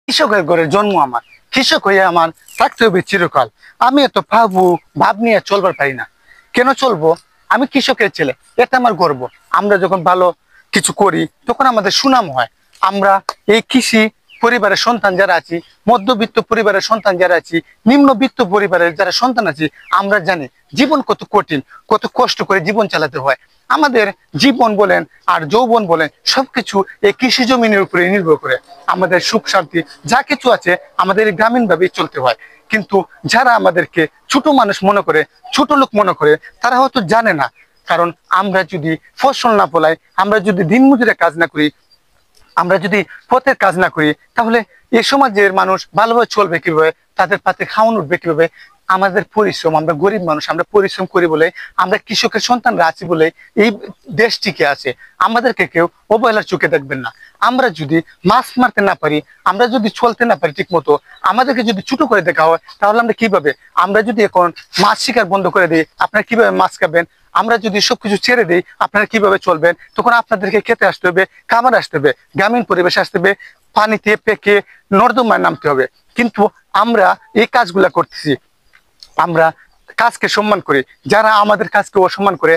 কৃষকের ঘরে জন্ম আমার, কৃষক হয়ে আমার থাকতে হবে চিরকাল। আমি এত ভাব নিয়ে চলবার পারি না। কেন চলবো? আমি কৃষকের ছেলে, এটা আমার গর্ব। আমরা যখন ভালো কিছু করি তখন আমাদের সুনাম হয়। আমরা এই কৃষি পরিবারের সন্তান যারা আছি, মধ্যবিত্ত পরিবারের সন্তান যারা আছি, নিম্নবিত্ত পরিবারের যারা সন্তান আছি, আমরা জানি জীবন কত কঠিন, কত কষ্ট করে জীবন চালাতে হয়। আমাদের জীবন বলেন আর যৌবন বলেন সবকিছু এই কৃষি জমিনের উপরে নির্ভর করে। আমাদের সুখ শান্তি যা কিছু আছে আমাদের গ্রামীণ ভাবেই চলতে হয়। কিন্তু যারা আমাদেরকে ছোট মানুষ মনে করে, ছোট লোক মনে করে, তারা হয়তো জানে না। কারণ আমরা যদি ফসল না ফলাই, আমরা যদি দিনমজুরে কাজ না করি, আমরা যদি পথের কাজ না করি, তাহলে এই সমাজের মানুষ ভালোভাবে চলবে কিভাবে? তাদের পাতে খাওয়ান উঠবে কিভাবে? আমাদের পরিশ্রম, আমরা গরিব মানুষ, আমরা পরিশ্রম করি বলে, আমরা কৃষকের সন্তানরা আছি বলে এই দেশ টিকে আছে। আমাদেরকে কেউ অবহেলার চোখে দেখবেন না। আমরা যদি মাছ মারতে না পারি, আমরা যদি চলতে না পারি ঠিক মতো, আমাদেরকে যদি ছোট করে দেখা হয়, তাহলে আমরা কিভাবে? আমরা যদি এখন মাছ শিকার বন্ধ করে দিই, আপনারা কিভাবে মাছ খাবেন? আমরা যদি সবকিছু ছেড়ে দিই, আপনারা কিভাবে চলবেন? তখন আপনাদেরকে খেতে আসতে হবে, খাবার আসতে হবে, গ্রামীণ পরিবেশ আসতে হবে, পানিতে পেকে নর্দমায় নামতে হবে। কিন্তু আমরা এই কাজগুলা করতেছি, আমরা কাজকে সম্মান করি। যারা আমাদের কাজকে অসম্মান করে